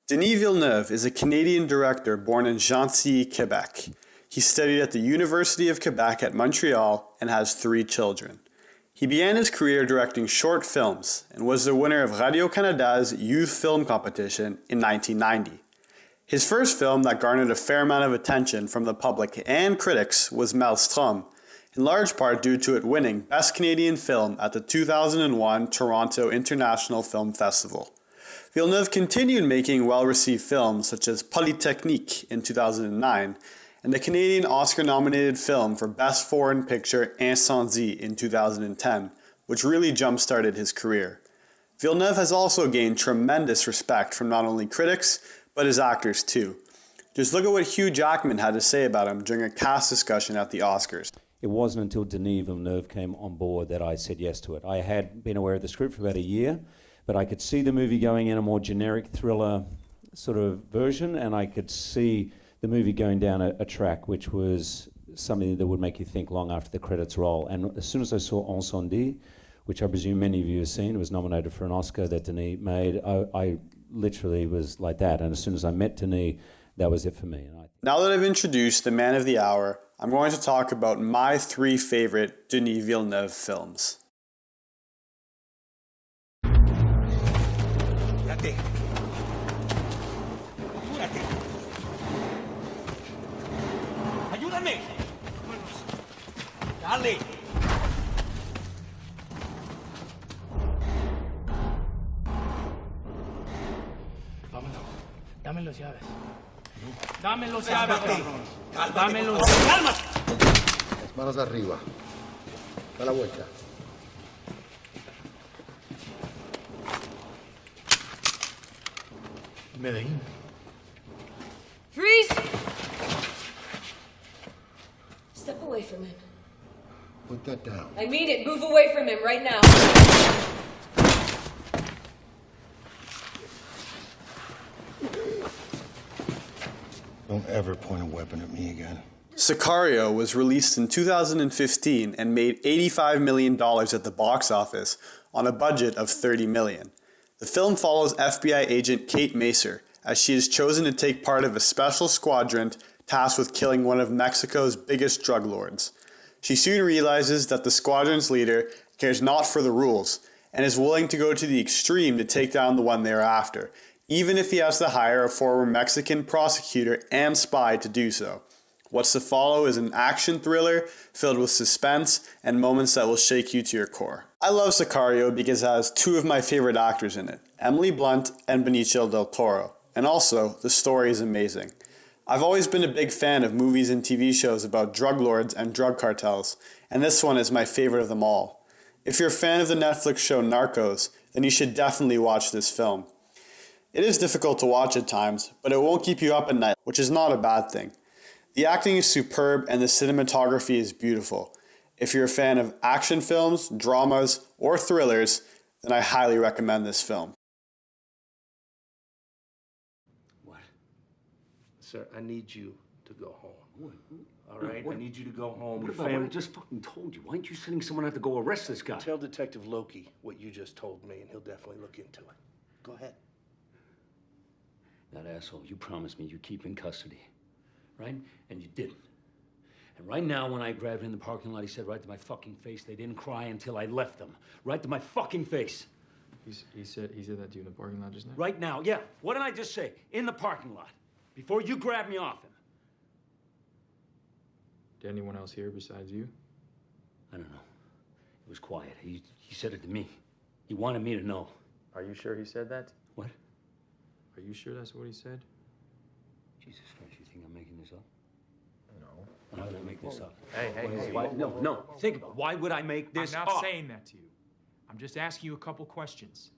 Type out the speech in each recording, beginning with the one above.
Denis Villeneuve is a Canadian director born in Gentilly, Quebec. He studied at the University of Quebec at Montreal and has 3 children. He began his career directing short films and was the winner of Radio-Canada's Youth Film Competition in 1990. His first film that garnered a fair amount of attention from the public and critics was Maelstrom, in large part due to it winning Best Canadian Film at the 2001 Toronto International Film Festival. Villeneuve continued making well-received films such as Polytechnique in 2009 and the Canadian Oscar-nominated film for Best Foreign Picture Incendie in 2010, which really jump-started his career. Villeneuve has also gained tremendous respect from not only critics, but his actors too. Just look at what Hugh Jackman had to say about him during a cast discussion at the Oscars. It wasn't until Denis Villeneuve came on board that I said yes to it. I had been aware of the script for about a year, but I could see the movie going in a more generic thriller sort of version, and I could see the movie going down a track which was something that would make you think long after the credits roll. And as soon as I saw Incendie, which I presume many of you have seen, was nominated for an Oscar that Denis made, I literally was like that. And as soon as I met Denis, that was it for me. Now that I've introduced the man of the hour, I'm going to talk about my 3 favorite Denis Villeneuve films. Apúrate. Apúrate. Ayúdame. Dale. Vámonos. Dame los llaves. Dame los llaves. Cálmate. Dame los Cálmate. Las manos arriba. Da la vuelta. Medellín. Freeze! Step away from him. Put that down. I mean it. Move away from him right now. Don't ever point a weapon at me again. Sicario was released in 2015 and made $85 million at the box office on a budget of $30 million. The film follows FBI agent Kate Macer as she is chosen to take part of a special squadron tasked with killing one of Mexico's biggest drug lords. She soon realizes that the squadron's leader cares not for the rules and is willing to go to the extreme to take down the one they are after, even if he has to hire a former Mexican prosecutor and spy to do so. What's to follow is an action thriller filled with suspense and moments that will shake you to your core. I love Sicario because it has 2 of my favorite actors in it, Emily Blunt and Benicio del Toro, and also the story is amazing. I've always been a big fan of movies and TV shows about drug lords and drug cartels, and this one is my favorite of them all. If you're a fan of the Netflix show Narcos, then you should definitely watch this film. It is difficult to watch at times, but it won't keep you up at night, which is not a bad thing. The acting is superb and the cinematography is beautiful. If you're a fan of action films, dramas, or thrillers, then I highly recommend this film. What? Sir, I need you to go home. What? All right? I need you to go home. What about what I just fucking told you? Why aren't you sending someone out to go arrest this guy? Tell Detective Loki what you just told me, and he'll definitely look into it. Go ahead. That asshole, you promised me you'd keep in custody, right? And you didn't. And right now, when I grabbed him in the parking lot, he said right to my fucking face, they didn't cry until I left them. Right to my fucking face. He said that to you in the parking lot just now? Right now, yeah. What did I just say? In the parking lot. Before you grabbed me off him. Did anyone else hear besides you? I don't know. It was quiet. He said it to me. He wanted me to know. Are you sure he said that? What? Are you sure that's what he said? Jesus Christ, you think I'm making this up? No. Why would I make this up? Hey. Why? No. Think about it. Why would I make this up? I'm not saying that to you. I'm just asking you a couple questions.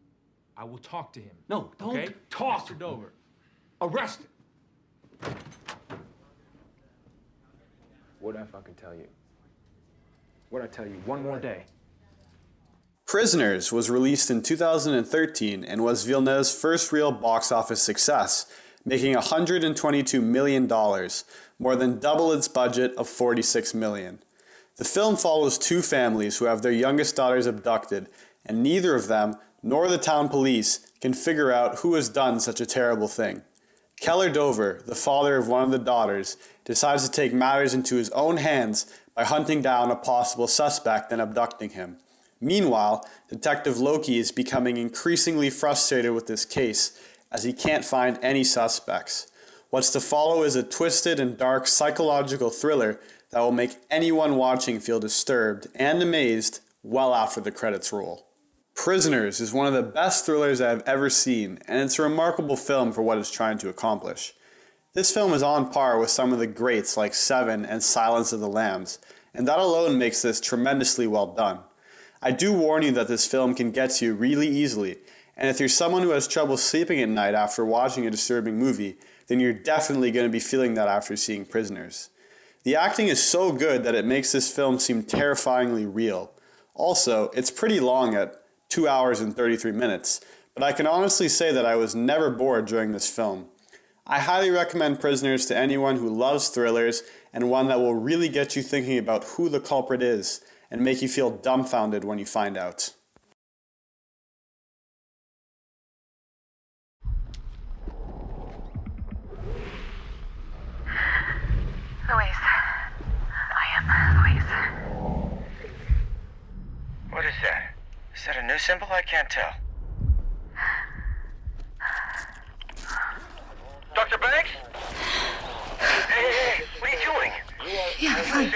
I will talk to him. No, don't okay? talk. Mr. Dover. Arrest him. What'd I fucking tell you? What'd I tell you? One more day. Prisoners was released in 2013 and was Villeneuve's first real box office success, making $122 million, more than double its budget of $46 million. The film follows 2 families who have their youngest daughters abducted, and neither of them, nor the town police, can figure out who has done such a terrible thing. Keller Dover, the father of one of the daughters, decides to take matters into his own hands by hunting down a possible suspect and abducting him. Meanwhile, Detective Loki is becoming increasingly frustrated with this case as he can't find any suspects. What's to follow is a twisted and dark psychological thriller that will make anyone watching feel disturbed and amazed well after the credits roll. Prisoners is one of the best thrillers I have ever seen, and it's a remarkable film for what it's trying to accomplish. This film is on par with some of the greats like Seven and Silence of the Lambs, and that alone makes this tremendously well done. I do warn you that this film can get to you really easily, and if you're someone who has trouble sleeping at night after watching a disturbing movie, then you're definitely going to be feeling that after seeing Prisoners. The acting is so good that it makes this film seem terrifyingly real. Also, it's pretty long at 2 hours and 33 minutes, but I can honestly say that I was never bored during this film. I highly recommend Prisoners to anyone who loves thrillers and one that will really get you thinking about who the culprit is and make you feel dumbfounded when you find out. Louise. I am Louise. What is that? Is that a new symbol? I can't tell. Dr. Banks? Hey, what are you doing? Yeah, I'm fine.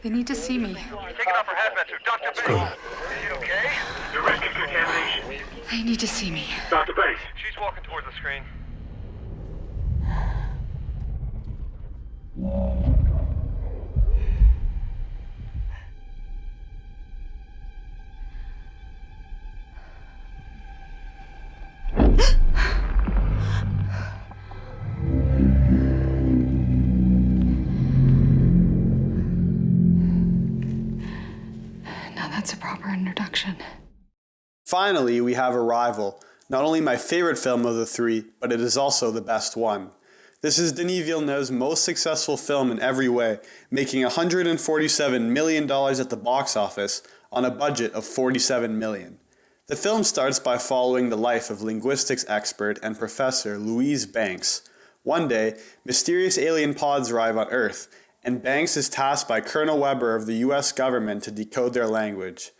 They need to see me. Taking off her hazmat suit. Dr. Banks. Is she okay? The risk of contamination. They need to see me. Dr. Banks. She's walking towards the screen. That's a proper introduction. Finally, we have Arrival, not only my favorite film of the three, but it is also the best one. This is Denis Villeneuve's most successful film in every way, making $147 million at the box office on a budget of $47 million. The film starts by following the life of linguistics expert and professor Louise Banks. One day, mysterious alien pods arrive on Earth, and Banks is tasked by Colonel Weber of the US government to decode their language.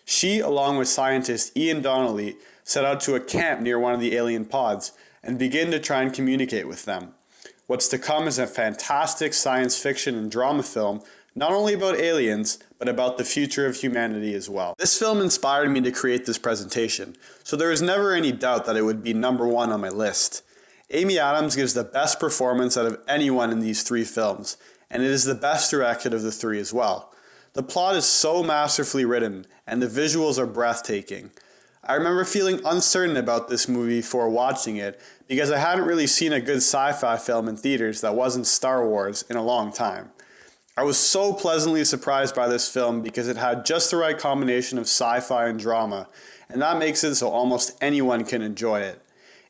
She, along with scientist Ian Donnelly, set out to a camp near one of the alien pods and begin to try and communicate with them. What's to come is a fantastic science fiction and drama film, not only about aliens, but about the future of humanity as well. This film inspired me to create this presentation, so there was never any doubt that it would be number one on my list. Amy Adams gives the best performance out of anyone in these three films, and it is the best directed of the three as well. The plot is so masterfully written, and the visuals are breathtaking. I remember feeling uncertain about this movie before watching it, because I hadn't really seen a good sci-fi film in theaters that wasn't Star Wars in a long time. I was so pleasantly surprised by this film because it had just the right combination of sci-fi and drama, and that makes it so almost anyone can enjoy it.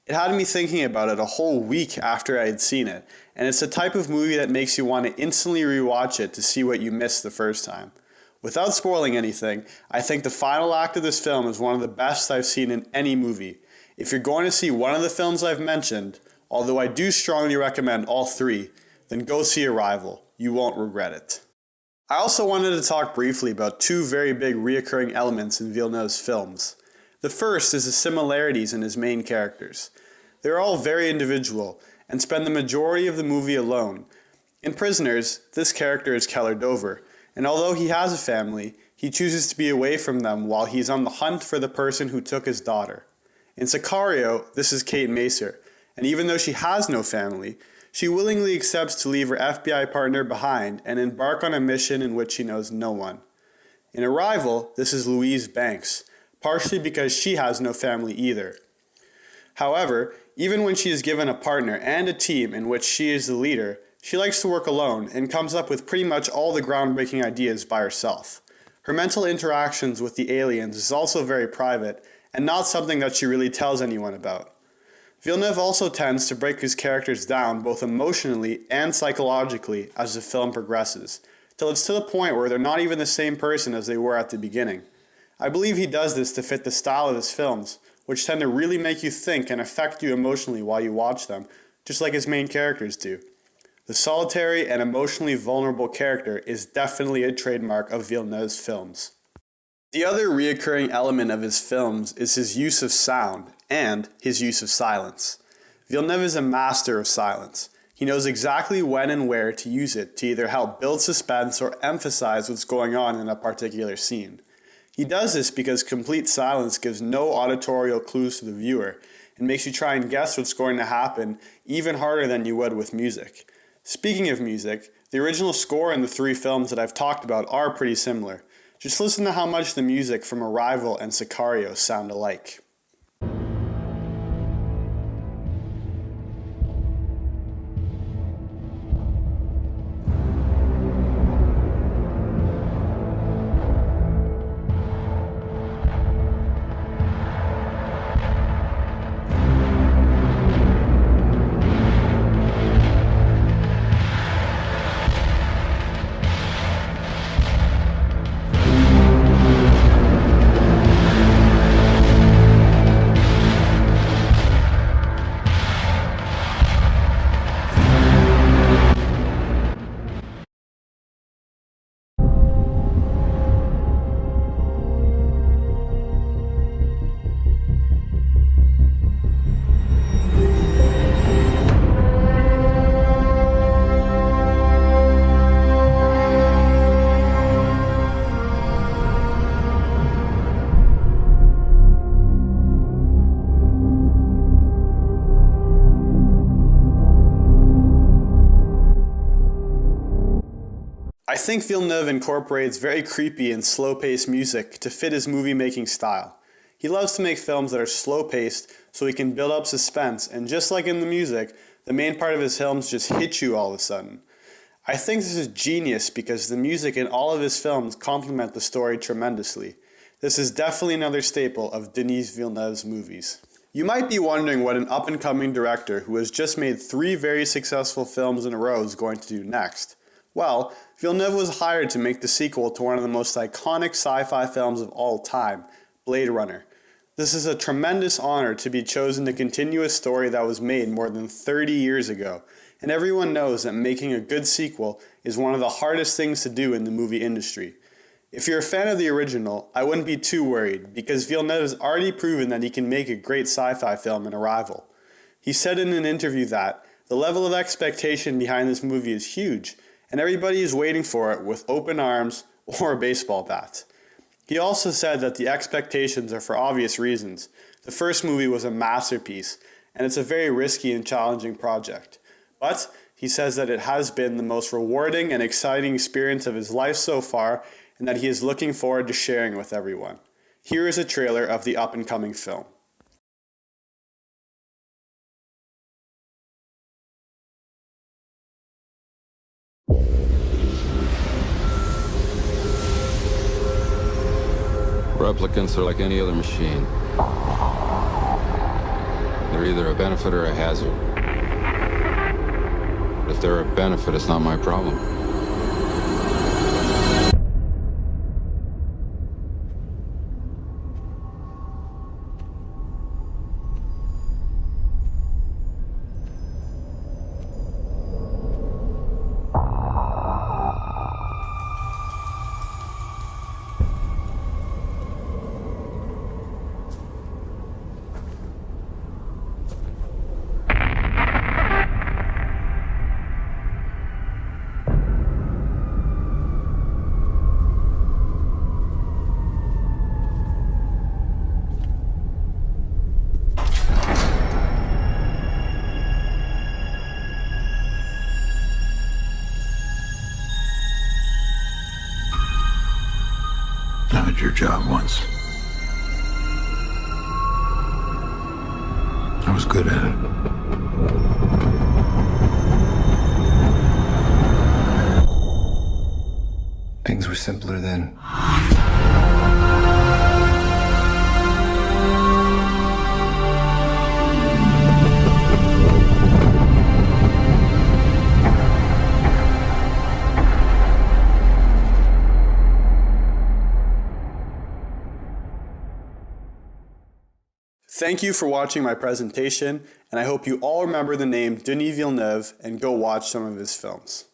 It had me thinking about it a whole week after I had seen it, and it's the type of movie that makes you want to instantly rewatch it to see what you missed the first time. Without spoiling anything, I think the final act of this film is one of the best I've seen in any movie. If you're going to see one of the films I've mentioned, although I do strongly recommend all three, then go see Arrival. You won't regret it. I also wanted to talk briefly about two very big reoccurring elements in Villeneuve's films. The first is the similarities in his main characters. They're all very individual and spend the majority of the movie alone. In Prisoners, this character is Keller Dover, and although he has a family, he chooses to be away from them while he's on the hunt for the person who took his daughter. In Sicario, this is Kate Macer, and even though she has no family, she willingly accepts to leave her FBI partner behind and embark on a mission in which she knows no one. In Arrival, this is Louise Banks, partially because she has no family either. However, even when she is given a partner and a team in which she is the leader, she likes to work alone and comes up with pretty much all the groundbreaking ideas by herself. Her mental interactions with the aliens is also very private and not something that she really tells anyone about. Villeneuve also tends to break his characters down both emotionally and psychologically as the film progresses, till it's to the point where they're not even the same person as they were at the beginning. I believe he does this to fit the style of his films, which tend to really make you think and affect you emotionally while you watch them, just like his main characters do. The solitary and emotionally vulnerable character is definitely a trademark of Villeneuve's films. The other reoccurring element of his films is his use of sound and his use of silence. Villeneuve is a master of silence. He knows exactly when and where to use it to either help build suspense or emphasize what's going on in a particular scene. He does this because complete silence gives no auditorial clues to the viewer and makes you try and guess what's going to happen even harder than you would with music. Speaking of music, the original score in the three films that I've talked about are pretty similar. Just listen to how much the music from Arrival and Sicario sound alike. I think Villeneuve incorporates very creepy and slow-paced music to fit his movie-making style. He loves to make films that are slow-paced so he can build up suspense, and just like in the music, the main part of his films just hit you all of a sudden. I think this is genius because the music in all of his films complement the story tremendously. This is definitely another staple of Denis Villeneuve's movies. You might be wondering what an up-and-coming director who has just made 3 very successful films in a row is going to do next. Well, Villeneuve was hired to make the sequel to one of the most iconic sci-fi films of all time, Blade Runner. This is a tremendous honor to be chosen to continue a story that was made more than 30 years ago, and everyone knows that making a good sequel is one of the hardest things to do in the movie industry. If you're a fan of the original, I wouldn't be too worried, because Villeneuve has already proven that he can make a great sci-fi film in Arrival. He said in an interview that the level of expectation behind this movie is huge, and everybody is waiting for it with open arms or a baseball bat. He also said that the expectations are for obvious reasons. The first movie was a masterpiece, and it's a very risky and challenging project. But he says that it has been the most rewarding and exciting experience of his life so far, and that he is looking forward to sharing it with everyone. Here is a trailer of the up-and-coming film. Replicants are like any other machine. They're either a benefit or a hazard. If they're a benefit, it's not my problem. I did your job once. I was good at it. Things were simpler then. Thank you for watching my presentation, and I hope you all remember the name Denis Villeneuve and go watch some of his films.